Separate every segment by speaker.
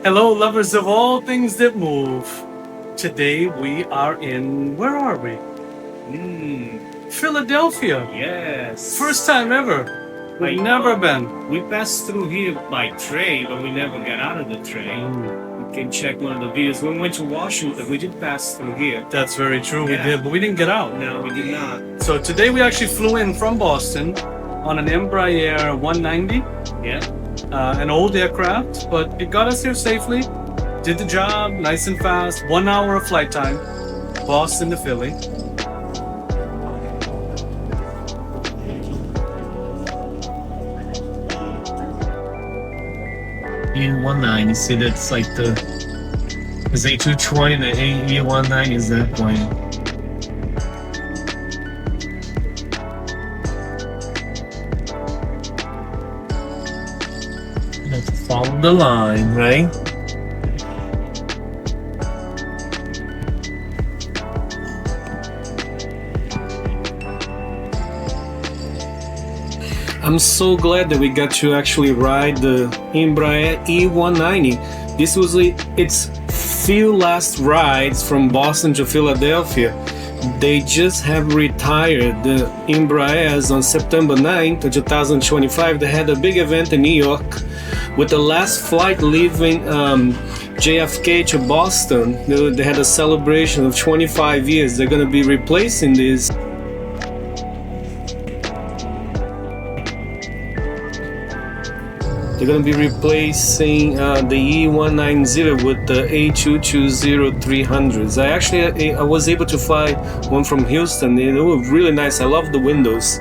Speaker 1: Hello, lovers of all things that move. Today we are in, where are we? Philadelphia.
Speaker 2: Yes.
Speaker 1: First time ever. We've never been.
Speaker 2: We passed through here by train, but we never got out of the train. You can check one of the videos. When we went to Washington, we did pass through here.
Speaker 1: That's very true,
Speaker 2: Yeah.
Speaker 1: we did, but we didn't get out.
Speaker 2: No, we did not.
Speaker 1: So today we actually flew in from Boston on an Embraer 190,
Speaker 2: Yeah.
Speaker 1: an old aircraft, but it got us here safely. Did the job nice and fast. 1 hour of flight time, Boston to Philly.
Speaker 3: E19, you see that's like the A220 and the E19 is that plane. You have to follow the line, right?
Speaker 4: I'm so glad that we got to actually ride the Embraer E190. This was its few last rides from Boston to Philadelphia. They just have retired the Embraers on September 9th, 2025. They had a big event in New York with the last flight leaving JFK to Boston. They had a celebration of 25 years. They're going to be replacing this. They're going to be replacing the E190 with the A220-300s. I was able to fly one from Houston. It was really nice. I love the windows.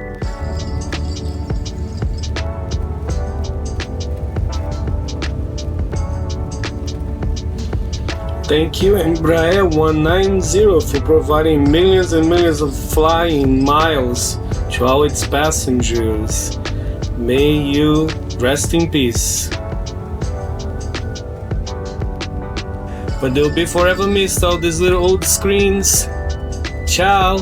Speaker 4: Thank you, Embraer 190, for providing millions and millions of flying miles to all its passengers. May you rest in peace. But they'll be forever missed, all these little old screens. Ciao.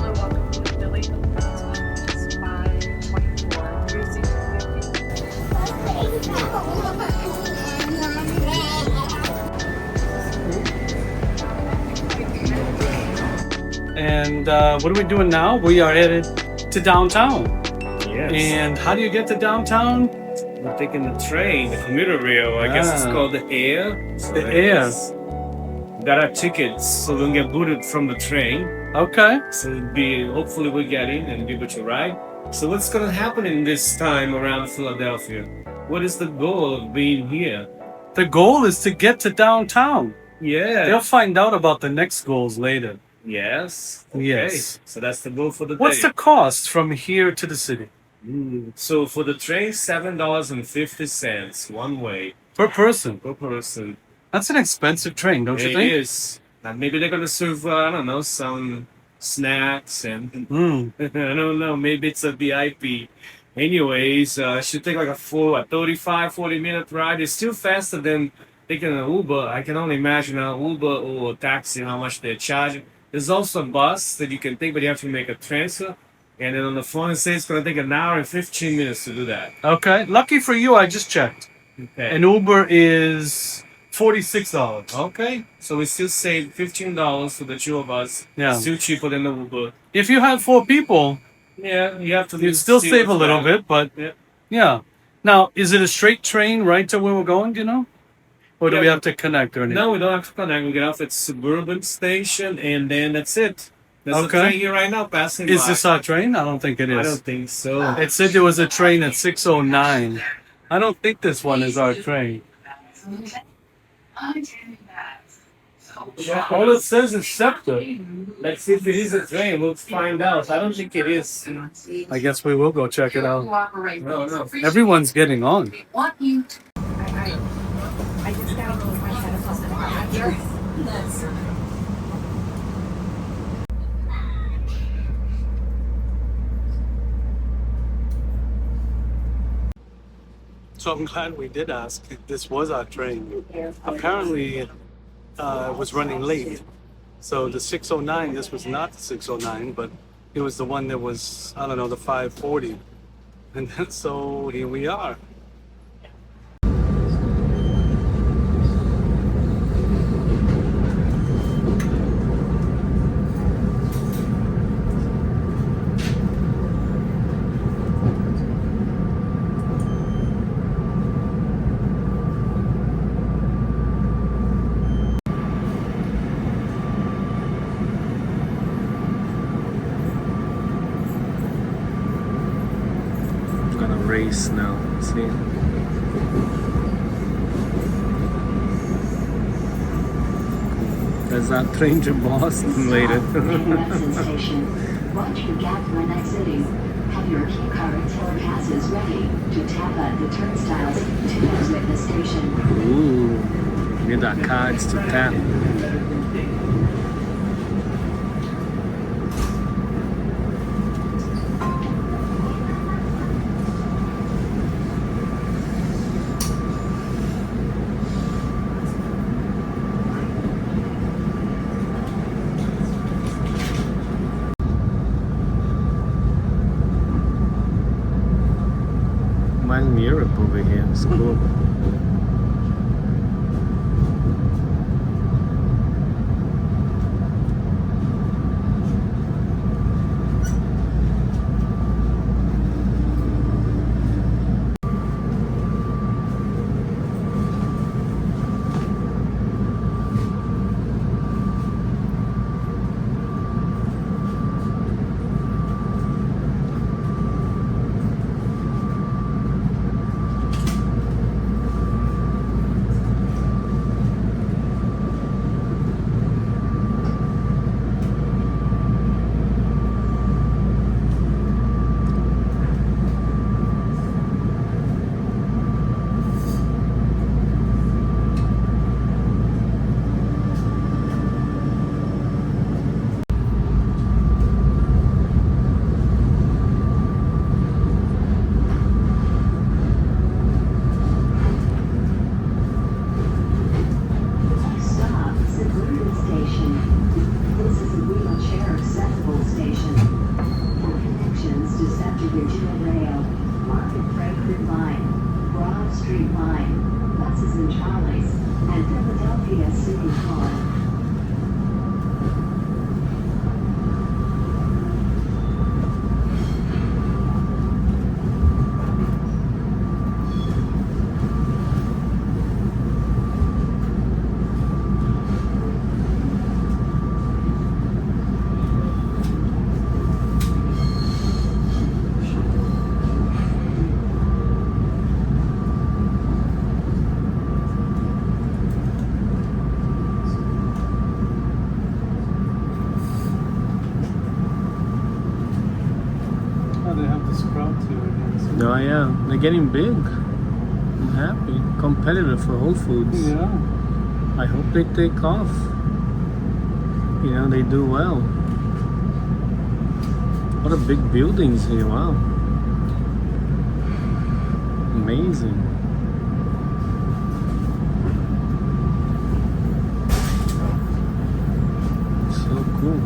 Speaker 1: And what are we doing now? We are headed to downtown.
Speaker 2: Yes.
Speaker 1: And how do you get to downtown?
Speaker 2: We're taking the train, the commuter rail. I guess it's called the Air.
Speaker 1: The Air.
Speaker 2: We got our tickets, so we don't get booted from the train.
Speaker 1: Okay.
Speaker 2: So hopefully we get in and be able to ride. So what's gonna happen in this time around Philadelphia? What is the goal of being here?
Speaker 1: The goal is to get to downtown.
Speaker 2: Yeah.
Speaker 1: They'll find out about the next goals later.
Speaker 2: Yes. Okay.
Speaker 1: Yes.
Speaker 2: So that's the goal for the
Speaker 1: What's
Speaker 2: day.
Speaker 1: the cost from here to the city?
Speaker 2: So for the train, $7.50 one way
Speaker 1: Per person.
Speaker 2: per person.
Speaker 1: That's an expensive train, don't you
Speaker 2: It
Speaker 1: think?
Speaker 2: is. Now maybe they're gonna serve I don't know, some snacks and I don't know, maybe it's a VIP. Anyways, it should take like a 40-minute ride. It's still faster than taking an Uber. I can only imagine an Uber or a taxi how much they're charging. There's also a bus that you can take, but you have to make a transfer. And then on the phone it says it's gonna take an hour and 15 minutes to do that.
Speaker 1: Okay. Lucky for you, I just checked.
Speaker 2: Okay.
Speaker 1: An Uber is $46.
Speaker 2: Okay, so we still save $15 for the two of us.
Speaker 1: Yeah.
Speaker 2: Still cheaper than the Uber.
Speaker 1: If you have 4 people,
Speaker 2: Yeah, you have to.
Speaker 1: you'd still
Speaker 2: see
Speaker 1: save a
Speaker 2: what's
Speaker 1: little
Speaker 2: around.
Speaker 1: bit, but
Speaker 2: Yeah.
Speaker 1: yeah. Now, is it a straight train right to where we're going, do you know? Or do
Speaker 2: Yeah,
Speaker 1: we have to connect or anything?
Speaker 2: No, we don't have to connect. We get off at Suburban Station, and then that's it. There's
Speaker 1: Okay.
Speaker 2: a train here right now passing
Speaker 1: Is
Speaker 2: by.
Speaker 1: this our train? I don't think it is.
Speaker 2: I don't think so.
Speaker 1: It said there was a train at 6:09. I don't think this one is our train.
Speaker 2: Yeah, all it says is SEPTA. Let's see if it is a train. We'll find out. I don't think it is.
Speaker 1: I guess we will go check it out.
Speaker 2: No, no.
Speaker 1: Everyone's getting on.
Speaker 5: Want you to. I just got to my head.
Speaker 1: So I'm glad we did ask if this was our train. Apparently, it was running late. So the 609, this was not the 609, but it was the one that was, I don't know, the 540. And then, so here we are.
Speaker 4: nice now. See? There's that train to Boston later.
Speaker 6: Newark station. Watch your gap when exiting. Have your key cards or passes ready to tap at the turnstiles to exit the station.
Speaker 4: Ooh, get that cards to tap. I'm in Europe over here. It's cool. Oh yeah, they're getting big. I'm happy. Competitor for Whole Foods.
Speaker 1: Yeah.
Speaker 4: I hope they take off. You know, they do well. What a big buildings here, wow. Amazing. So cool.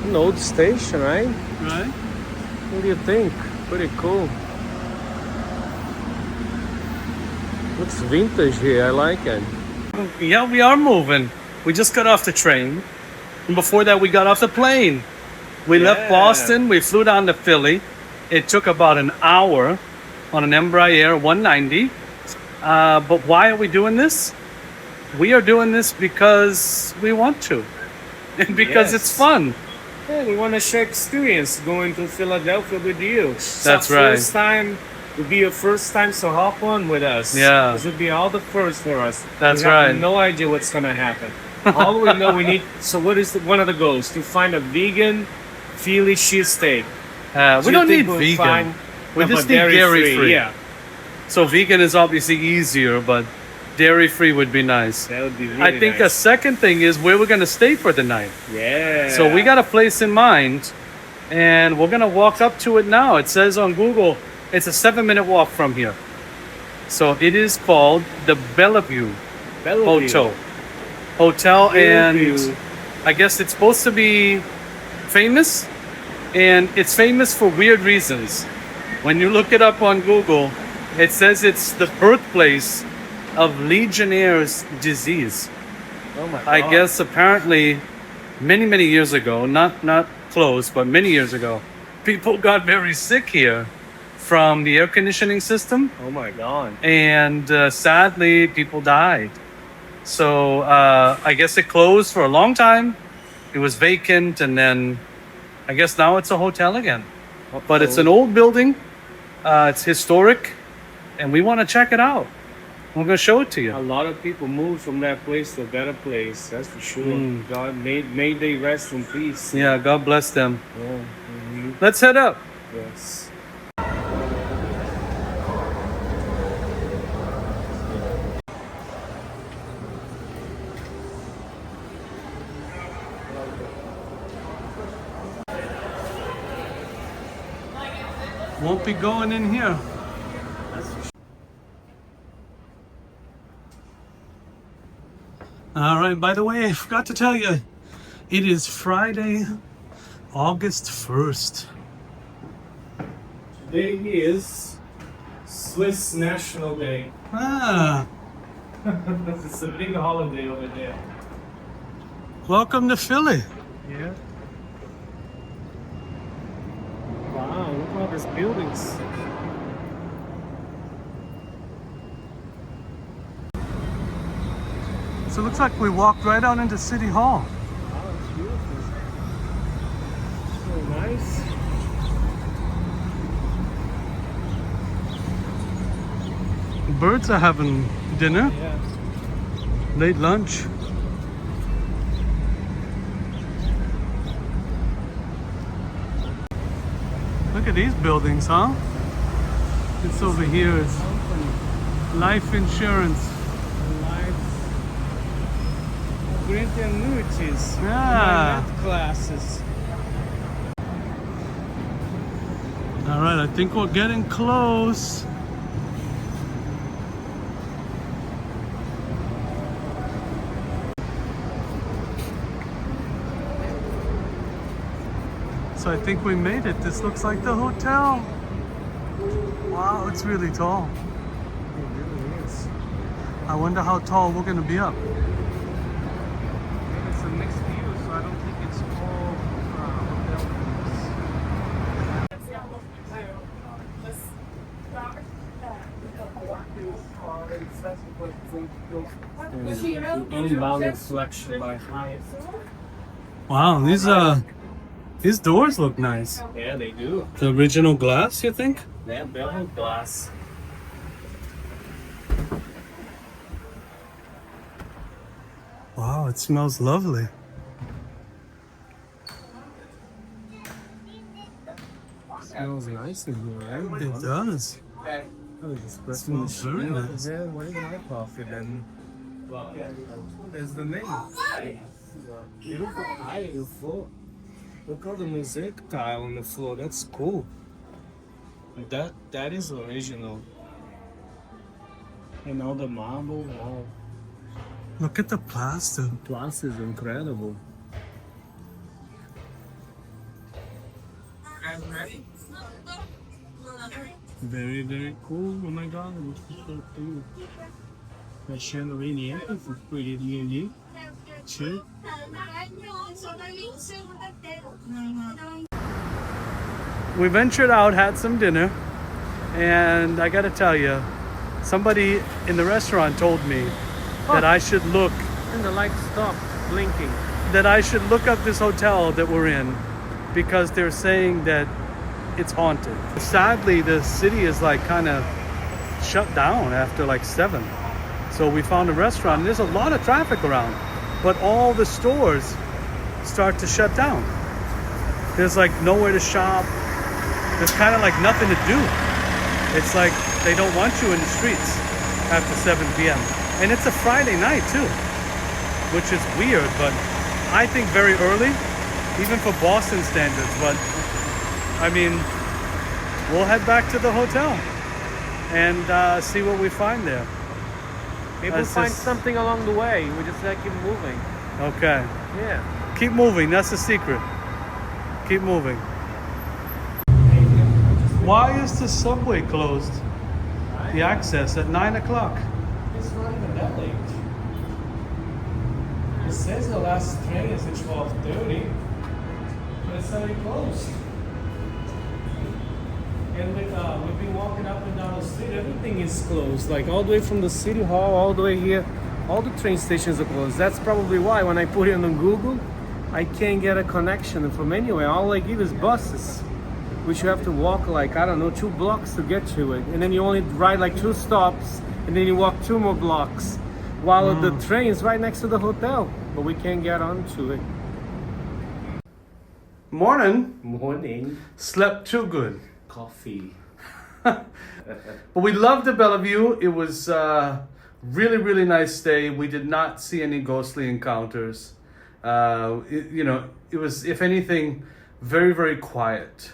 Speaker 4: An old station, right?
Speaker 1: Right?
Speaker 4: What do you think? Pretty cool. Looks vintage here, I like it.
Speaker 1: Yeah, we are moving. We just got off the train. And before that, we got off the plane. We left Boston, we flew down to Philly. It took about an hour on an Embraer 190. But why are we doing this? We are doing this because we want to. And because it's fun.
Speaker 2: Yeah, we want to share experience going to Philadelphia with you.
Speaker 1: That's right.
Speaker 2: First time would be your first time, so hop on with us.
Speaker 1: Yeah.
Speaker 2: This would be all the first for us.
Speaker 1: That's
Speaker 2: we have
Speaker 1: right.
Speaker 2: no idea what's gonna happen. All we know we need. So what is one of the goals? To find a vegan Philly cheesesteak.
Speaker 1: We don't need vegan. We just need dairy free.
Speaker 2: Yeah.
Speaker 1: So vegan is obviously easier, but dairy-free would be nice.
Speaker 2: That would be really
Speaker 1: I think a
Speaker 2: nice.
Speaker 1: second thing is where we're going to stay for the night.
Speaker 2: Yeah.
Speaker 1: So we got a place in mind, and we're going to walk up to it now. It says on Google, it's a 7-minute walk from here. So it is called the Bellevue Hotel, and
Speaker 2: Bellevue.
Speaker 1: I guess it's supposed to be famous, and it's famous for weird reasons. When you look it up on Google, it says it's the birthplace of Legionnaire's disease.
Speaker 2: Oh my God.
Speaker 1: I guess apparently many years ago, not close, but many years ago, people got very sick here from the air conditioning system,
Speaker 2: Oh my God.
Speaker 1: and sadly people died. So I guess it closed for a long time. It was vacant, and then I guess now it's a hotel again. But it's an old building. It's historic, and we want to check it out. We're gonna show it to
Speaker 2: A
Speaker 1: you.
Speaker 2: lot of people moved from that place to a better place. That's for sure.
Speaker 1: Mm.
Speaker 2: God may they rest in peace.
Speaker 1: Yeah, God bless them.
Speaker 2: Yeah. Mhm.
Speaker 1: Let's head up.
Speaker 2: Yes.
Speaker 1: Won't be going in here. All right, by the way, I forgot to tell you, it is Friday, August 1st.
Speaker 2: Today is Swiss National Day.
Speaker 1: Ah,
Speaker 2: It's a big holiday over there.
Speaker 1: welcome to Philly.
Speaker 2: Yeah. Wow, look at all these buildings.
Speaker 1: So it looks like we walked right out into City Hall.
Speaker 2: Wow, it's beautiful. So nice.
Speaker 1: Birds are having dinner,
Speaker 2: Yeah.
Speaker 1: late lunch. Look at these buildings, huh? This over here is life insurance.
Speaker 2: Life. Great annuities.
Speaker 1: Yeah.
Speaker 2: Net classes.
Speaker 1: All right, I think we're getting close. So I think we made it. This looks like the hotel. Wow, it's really tall.
Speaker 2: It really is.
Speaker 1: I wonder how tall we're gonna be up.
Speaker 2: It's a mixed view, so I don't think it's all hotel rooms. Inbound reflection by Hyatt.
Speaker 1: Wow, these doors look nice.
Speaker 2: Yeah, they do.
Speaker 1: The original glass, you think?
Speaker 2: They have bevel glass.
Speaker 1: Wow, it smells lovely.
Speaker 2: Smells nice in here, right?
Speaker 1: It does.
Speaker 2: Oh, it's
Speaker 1: Smells very nice.
Speaker 2: Yeah, where's my coffee then? There's the name. Beautiful, beautiful. Look at the mosaic tile on the floor. That's cool. That is original. And all the marble. Wow.
Speaker 1: Look at the plaster.
Speaker 2: Glass is incredible. Very, very cool. Oh my god, this is so cool. The chandelier is pretty unique. Too.
Speaker 1: We ventured out, had some dinner, and I gotta tell you, somebody in the restaurant told me that I should look,
Speaker 2: And the light stopped blinking.
Speaker 1: that I should look up this hotel that we're in, because they're saying that it's haunted. Sadly, the city is like kind of shut down after like 7. So we found a restaurant, and there's a lot of traffic around, but all the stores start to shut down. There's like nowhere to shop. There's kind of like nothing to do. It's like They don't want you in the streets after 7 p.m. And it's a Friday night too, which is weird, but I think very early, even for Boston standards. But I mean, we'll head back to the hotel and see what we find there.
Speaker 4: Maybe we'll
Speaker 1: That's
Speaker 4: find
Speaker 1: just-
Speaker 4: something along the way. We just keep moving.
Speaker 1: Okay.
Speaker 4: Yeah.
Speaker 1: Keep moving. That's the secret. Keep moving. Why is the subway closed? The access at 9 o'clock.
Speaker 4: It's not even that late. It says the last train is at 12:30, but it's already closed. And we've been walking up and down the street. Everything is closed, like all the way from the city hall, all the way here. All the train stations are closed. That's probably why when I put it on Google, I can't get a connection from anywhere. All I give is buses, which you have to walk like, I don't know, 2 blocks to get to it. And then you only ride like 2 stops, and then you walk 2 more blocks. While the train's right next to the hotel, but we can't get onto it.
Speaker 1: Morning.
Speaker 4: Morning.
Speaker 1: Slept too good.
Speaker 4: Coffee.
Speaker 1: But we loved the Bellevue. It was really, really nice day. We did not see any ghostly encounters. It was, if anything, very, very quiet.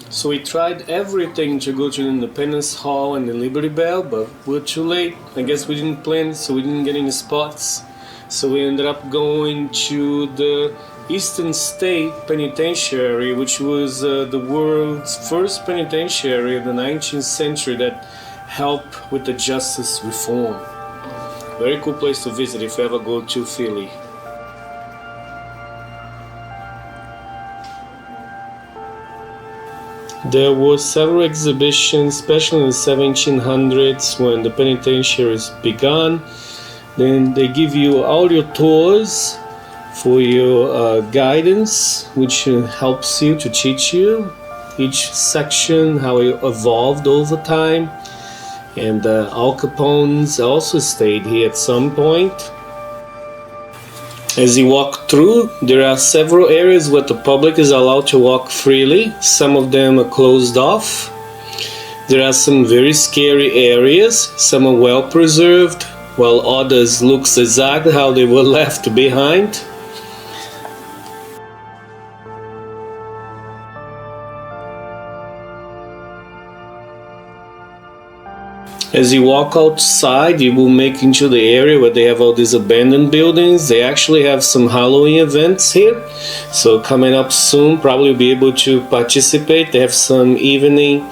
Speaker 4: So we tried everything to go to the Independence Hall and the Liberty Bell, but we're too late. I guess we didn't plan, so we didn't get any spots. So we ended up going to the Eastern State Penitentiary, which was the world's first penitentiary of the 19th century that helped with the justice reform. Very cool place to visit if you ever go to Philly. There were several exhibitions, especially in the 1700s when the penitentiaries began. Then they give you audio tours for your guidance, which helps you to teach you each section, how it evolved over time. And Al Capone's also stayed here at some point. As you walk through, there are several areas where the public is allowed to walk freely. Some of them are closed off. There are some very scary areas. Some are well preserved, while others look exactly how they were left behind. As you walk outside, you will make into the area where they have all these abandoned buildings. They actually have some Halloween events here. So coming up soon, probably be able to participate. They have some evening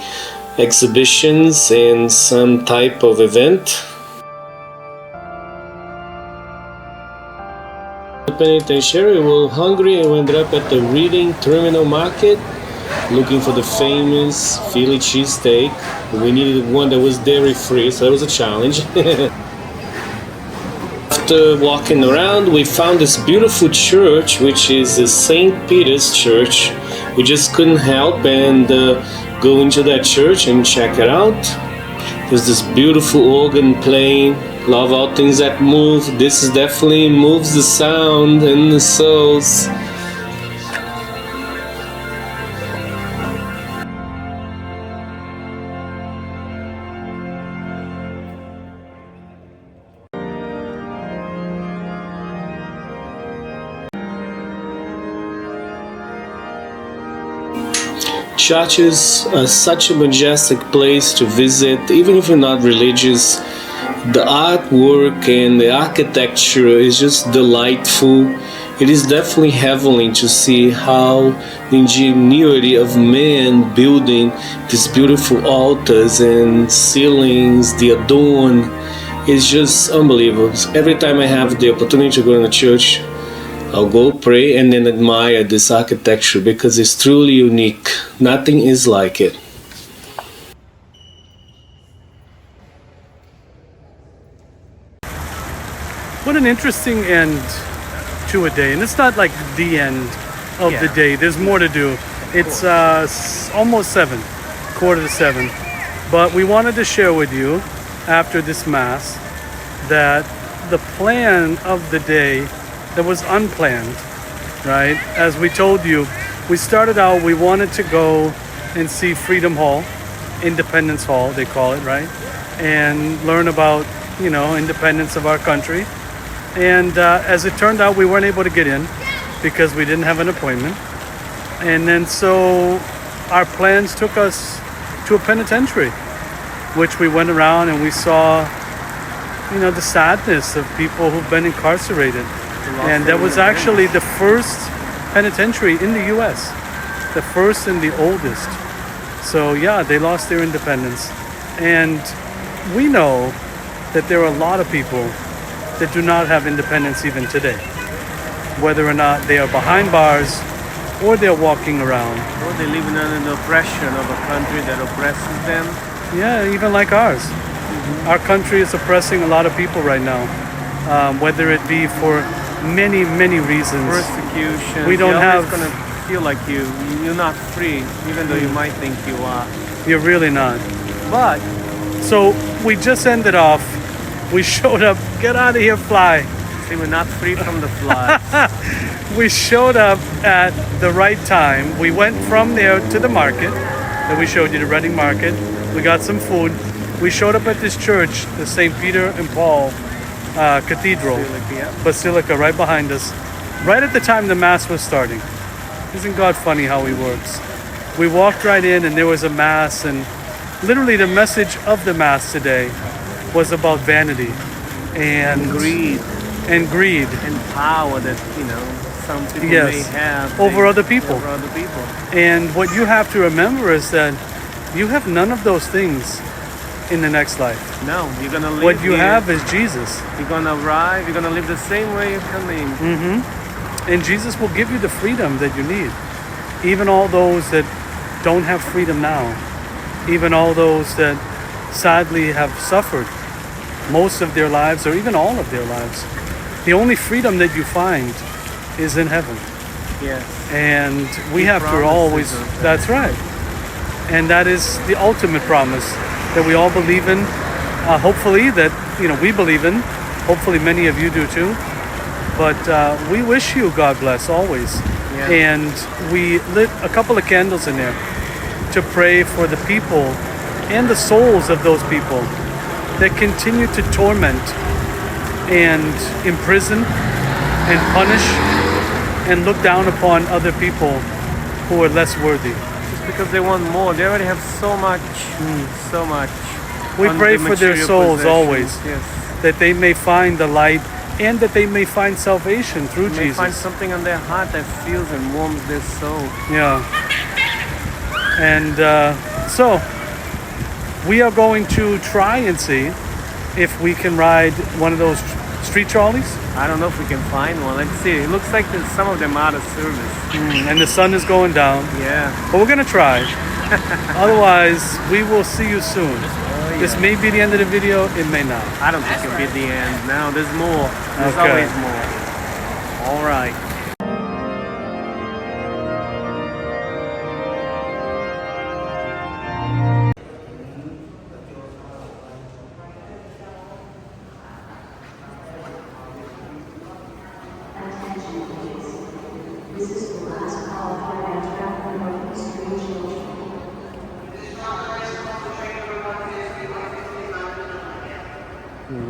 Speaker 4: exhibitions and some type of event. The penitentiary were hungry and ended up at the Reading Terminal Market looking for the famous Philly cheesesteak. We needed one that was dairy-free, so that was a challenge. After walking around, we found this beautiful church, which is the St. Peter's Church. We just couldn't help and go into that church and check it out. There's this beautiful organ playing. Love all things that move. This is definitely moves the sound and the souls. Churches are such a majestic place to visit, even if you're not religious. The artwork and the architecture is just delightful. It is definitely heavenly to see how the ingenuity of men building these beautiful altars and ceilings, the adorn, is just unbelievable. Every time I have the opportunity to go to a church, I'll go pray and then admire this architecture because it's truly unique. Nothing is like it.
Speaker 1: What an interesting end to a day. And it's not like the end of the day. There's more to do. It's almost 7, 6:45. But we wanted to share with you after this Mass that the plan of the day that was unplanned, right? As we told you, we started out, we wanted to go and see Freedom Hall Independence Hall, they call it, right? And learn about, independence of our country. And as it turned out, we weren't able to get in because we didn't have an appointment. And then so our plans took us to a penitentiary, which we went around and we saw, the sadness of people who've been incarcerated. And that was actually the first penitentiary in the U.S., the first and the oldest. So yeah, they lost their independence. And we know that there are a lot of people that do not have independence even today, whether or not they are behind bars or they're walking around.
Speaker 2: Or they're living under the oppression of a country that oppresses them.
Speaker 1: Yeah, even like ours. Our country is oppressing a lot of people right now, whether it be for many, many reasons.
Speaker 2: Persecution.
Speaker 1: We don't have.
Speaker 2: Gonna feel like you're not free, even though you might think you are.
Speaker 1: You're really not.
Speaker 2: But
Speaker 1: So we just ended off. We showed up. Get out of here, fly.
Speaker 2: see, we're not free from the flies.
Speaker 1: We showed up at the right time. We went from there to the market that we showed you, the Reading Market. We got some food. We showed up at this church, the St. Peter and Paul Cathedral, Basilica, right behind us, right at the time the Mass was starting. Isn't God funny how He works? We walked right in and there was a Mass, and literally the message of the Mass today was about vanity and
Speaker 2: Greed
Speaker 1: and
Speaker 2: power that some people may have
Speaker 1: over other people.
Speaker 2: Over other people.
Speaker 1: And what you have to remember is that you have none of those things in the next life.
Speaker 2: No, you're gonna live.
Speaker 1: What you
Speaker 2: here.
Speaker 1: have is Jesus.
Speaker 2: You're gonna arrive. You're gonna live the same way you're coming.
Speaker 1: And Jesus will give you the freedom that you need. Even all those that don't have freedom now, even all those that sadly have suffered most of their lives or even all of their lives, the only freedom that you find is in heaven.
Speaker 2: Yes.
Speaker 1: And we
Speaker 2: He
Speaker 1: have to
Speaker 2: promises
Speaker 1: always,
Speaker 2: us that.
Speaker 1: that's right. And that is the ultimate promise that we all believe in. Hopefully that, we believe in. Hopefully many of you do too. But we wish you God bless always.
Speaker 2: Yeah.
Speaker 1: And we lit a couple of candles in there to pray for the people and the souls of those people that continue to torment and imprison and punish and look down upon other people who are less worthy.
Speaker 2: Just because they want more. They already have so much. So much.
Speaker 1: We
Speaker 2: on
Speaker 1: pray
Speaker 2: the
Speaker 1: for their
Speaker 2: material
Speaker 1: souls
Speaker 2: possessions.
Speaker 1: always,
Speaker 2: Yes.
Speaker 1: that they may find the light and that they may find salvation through
Speaker 2: They may find
Speaker 1: Jesus.
Speaker 2: something on their heart that feels and warms their soul.
Speaker 1: Yeah. And so we are going to try and see if we can ride one of those street trolleys.
Speaker 2: I don't know if we can find one. Let's see. It looks like there's some of them out of service.
Speaker 1: And the sun is going down.
Speaker 2: Yeah.
Speaker 1: But we're going to try. Otherwise, we will see you soon. This may be the end of the video. It may not.
Speaker 2: I don't think it'll be the end. No, there's more. There's
Speaker 1: Okay.
Speaker 2: always more. All right.
Speaker 6: Attention please. This is the last call for Amtrak Northeastern children.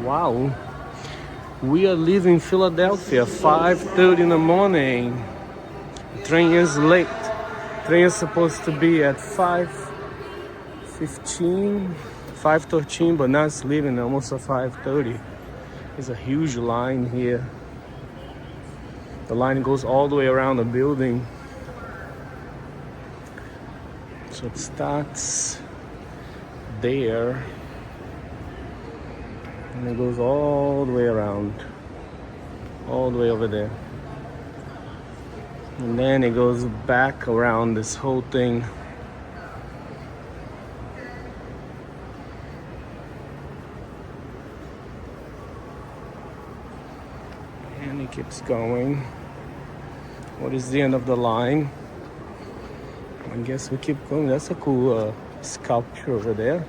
Speaker 2: Wow. We are leaving Philadelphia 5:30 in the morning. Train is late. Train is supposed to be at 5:15, 5:13, but now it's leaving almost at 5:30. There's a huge line here. The line goes all the way around the building. So it starts there. And it goes all the way around, all the way over there. And then it goes back around this whole thing. And it keeps going. What is the end of the line? I guess we keep going. That's a cool sculpture over there.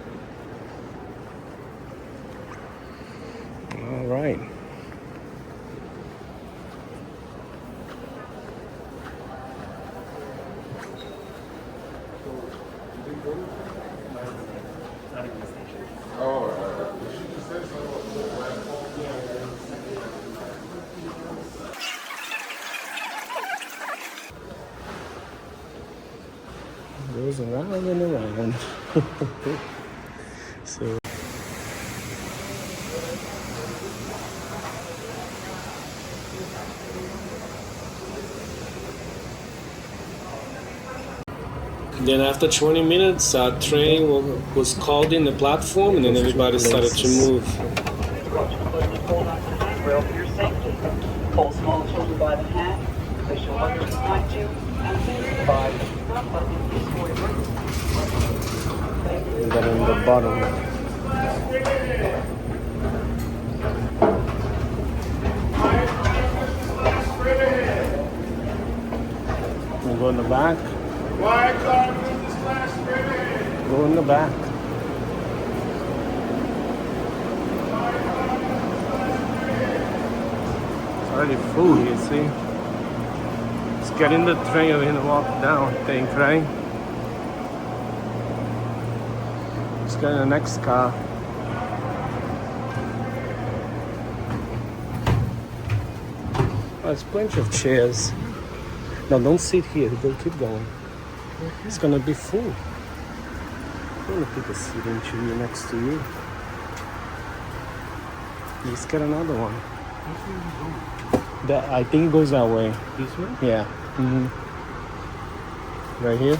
Speaker 2: All right.
Speaker 4: goes around and around. So. Then after 20 minutes, our train was called in the platform, and then everybody started to move.
Speaker 7: Hold on to the handrail for your safety. Pull small children by the hand. Place your luggage behind you. And please 5. Stop button is for emergency.
Speaker 4: We got in the bottom. We go in the back. Go in the back. It's already full here, see? Let's get in the train and walk down, I think, right? Let's get in the next car. Oh, there's plenty of chairs. No, don't sit here. Go, keep going. It's gonna be full. I'm gonna put a seat into you next to you. Let's get another one. That I think it goes that way.
Speaker 1: This way?
Speaker 4: Yeah. Right here.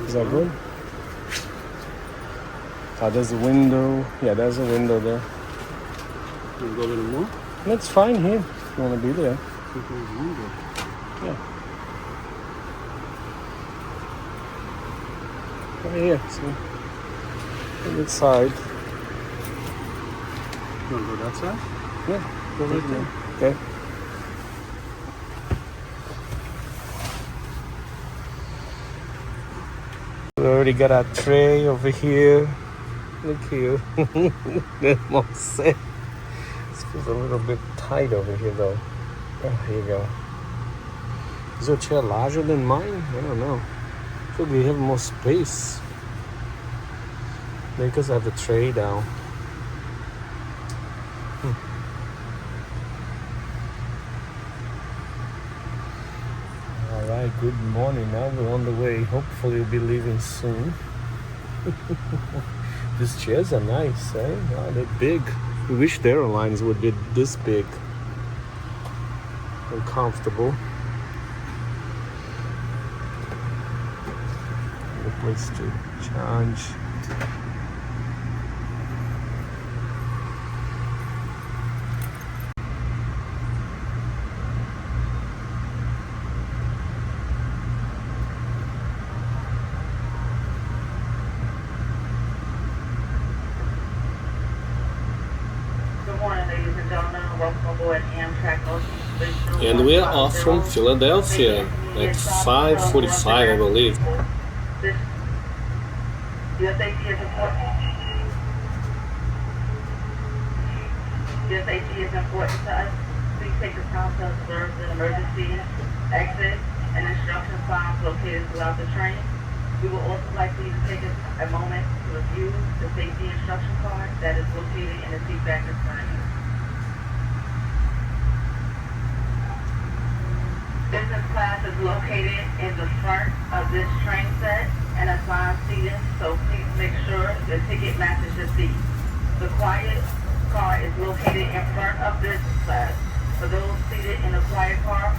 Speaker 4: Is that good? Oh, there's a window. Yeah, there's a window there.
Speaker 1: Can we go a little more?
Speaker 4: That's fine here. If you wanna be there. Yeah. Right here, see? On this side.
Speaker 1: You want to go that side?
Speaker 4: Yeah, go right there. Okay. We already got our tray over here. Look here. That's more set. This feels a little bit tight over here though. Oh, here you go. Is your chair larger than mine? I don't know. I feel we have more space. Maybe because I have the tray down. Alright, good morning. Now we're on the way. Hopefully we'll be leaving soon. These chairs are nice, eh? Wow, they're big. We wish the airlines would be this big and comfortable. Good place to charge.
Speaker 7: Good morning, ladies and gentlemen. Welcome aboard Amtrak.
Speaker 4: And we're off from Philadelphia at 5:45, I believe.
Speaker 7: Your safety is important. Your safety is important to us. Please take the time to observe the emergency exit and instruction signs located throughout the train. We will also like for you to take a moment to review the safety instruction card that is located in the seat back in front of you. Business class is located in the front of this train set and assigned seating, so please make sure the ticket matches the seat. The quiet car is located in front of business class. For those seated in the quiet car,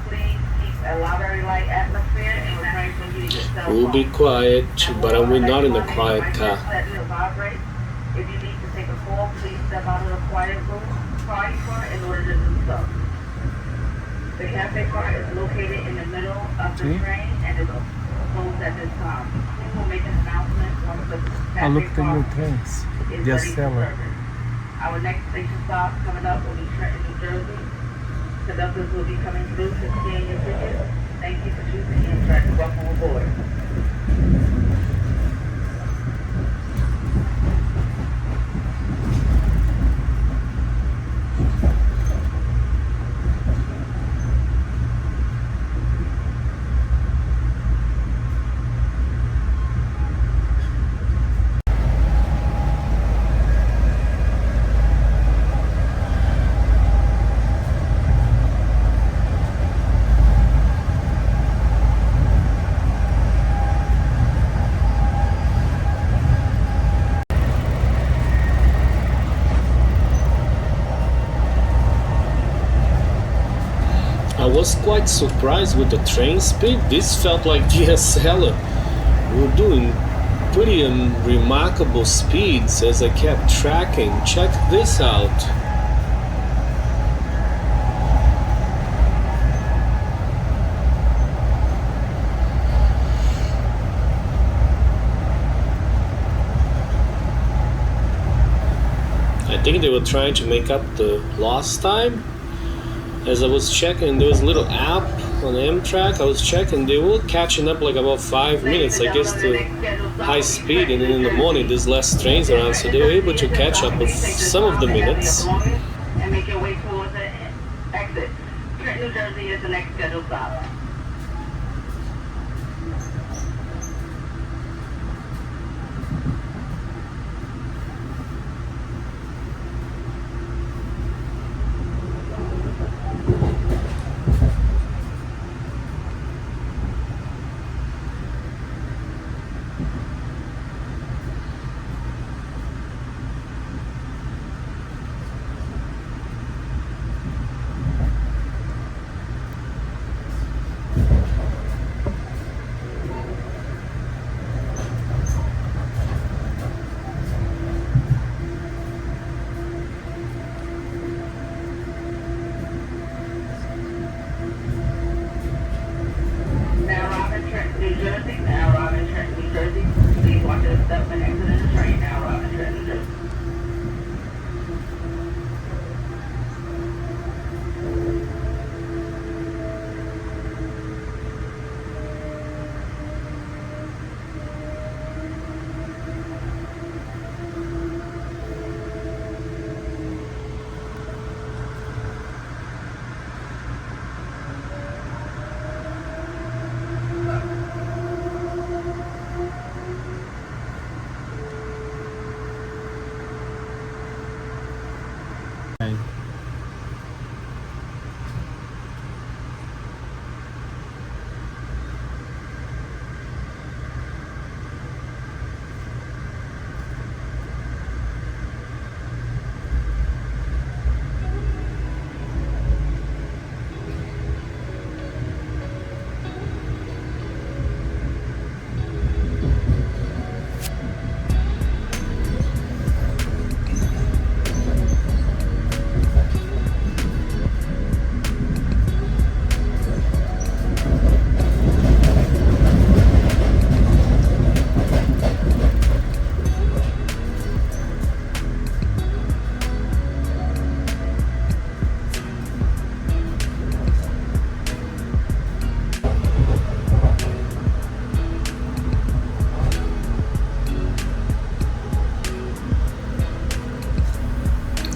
Speaker 7: please keep a very light atmosphere and refrain from using your cell phone.
Speaker 4: We'll be quiet, but we're not in the quiet car.
Speaker 7: Set to vibrate. If you need to take a call, please step out of the quiet car in order to do so. The cafe car is located in the middle of the train and is closed at this time. We will make an announcement once the
Speaker 4: I look
Speaker 7: cafe
Speaker 4: at your
Speaker 7: car
Speaker 4: things.
Speaker 7: is
Speaker 4: They're
Speaker 7: ready for
Speaker 4: selling.
Speaker 7: service. Our next station stop coming up will be Trenton, New Jersey. Conductors will be coming through to scan your ticket. Thank you for choosing Amtrak. Welcome aboard.
Speaker 4: I was quite surprised with the train speed. This felt like DSL. We were doing pretty remarkable speeds as I kept tracking. Check this out. I think they were trying to make up the lost time. As I was checking, there was a little app on Amtrak. I was checking, they were catching up like about 5 minutes, I guess, to high speed. And then in the morning, there's less trains around, so they were able to catch up with some of the minutes.
Speaker 7: And make your way towards the exit. Trenton, New Jersey is the next scheduled stop.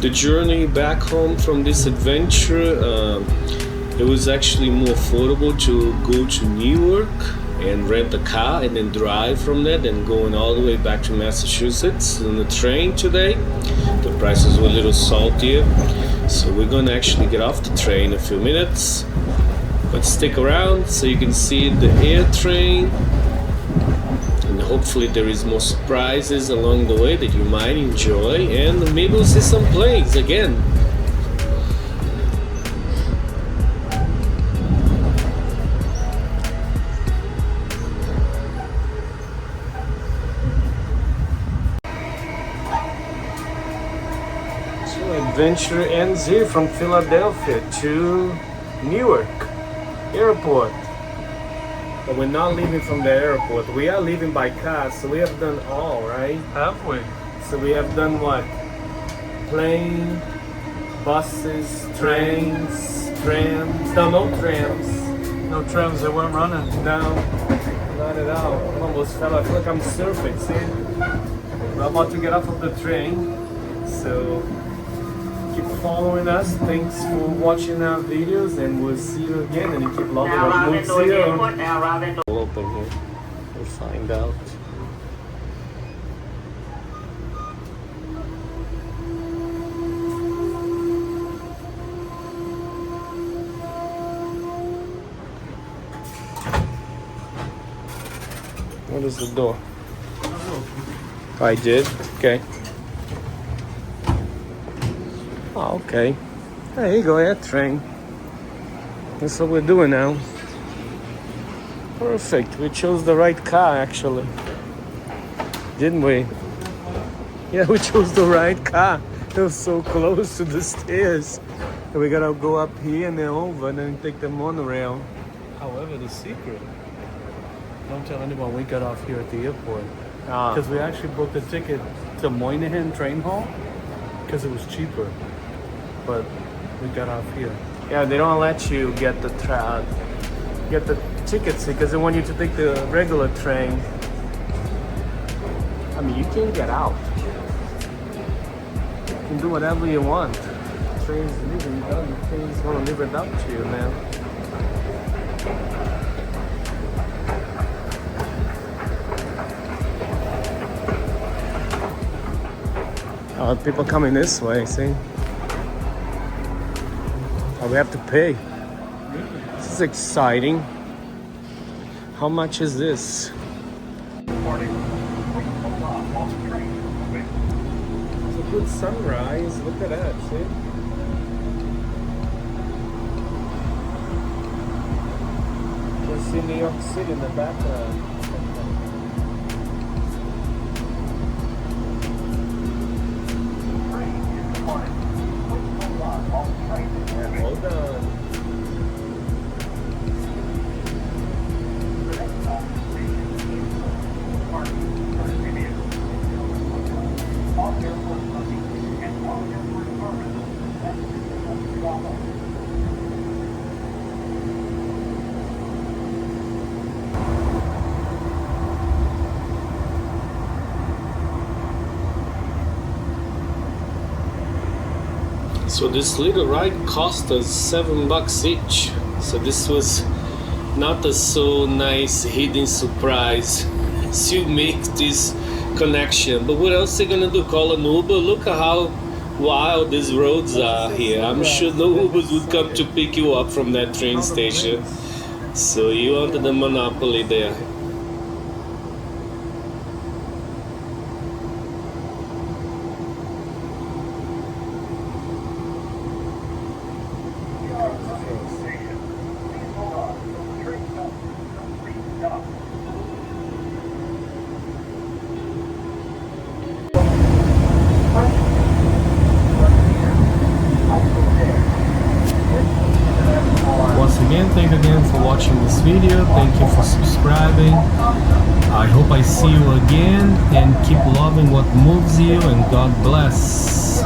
Speaker 4: The journey back home from this adventure, it was actually more affordable to go to Newark and rent a car and then drive from there than going all the way back to Massachusetts on the train today. The prices were a little saltier, so we're gonna actually get off the train in a few minutes, but stick around so you can see the air train. Hopefully there is more surprises along the way that you might enjoy, and maybe we'll see some planes again. So adventure ends here from Philadelphia to Newark Airport. But we're not leaving from the airport. We are leaving by car, so we have done all, right?
Speaker 1: Have we?
Speaker 4: So we have done what? Plane, buses, trains, trams. No trams.
Speaker 1: No trams that weren't running.
Speaker 4: No, not at all. I almost fell. I feel like I'm surfing, see? We're about to get off of the train, so keep following us. Thanks for watching our videos, and we'll see you again. And keep loving our moves here. We'll open here. We'll find out. What is the door? I did? Okay. Oh, okay. There you go, air train. That's what we're doing now. Perfect. We chose the right car, actually. Didn't we? Yeah, we chose the right car. It was so close to the stairs. And we gotta go up here and then over and then take the monorail. However, the secret, don't tell anyone we got off here at the airport. Because we actually booked a ticket to Moynihan train hall because it was cheaper. But we got off here. Yeah, they don't let you get the tickets because they want you to take the regular train. I mean, you can get out. You can do whatever you want. Train's leaving, train's gonna leave it up to you, man. Oh, people coming this way, see? Oh, we have to pay. This is exciting. How much is this? It's a good sunrise. Look at that, see? You see New York City in the background. Hold on. So this little ride cost us $7 each. So this was not a so nice hidden surprise to make this connection. But what else are they gonna do? Call an Uber? Look at how wild these roads are here. I'm sure no Ubers would come to pick you up from that train station. So you under the monopoly there. Thank you again for watching this video. Thank you for subscribing. I hope I see you again, and keep loving what moves you, and God bless.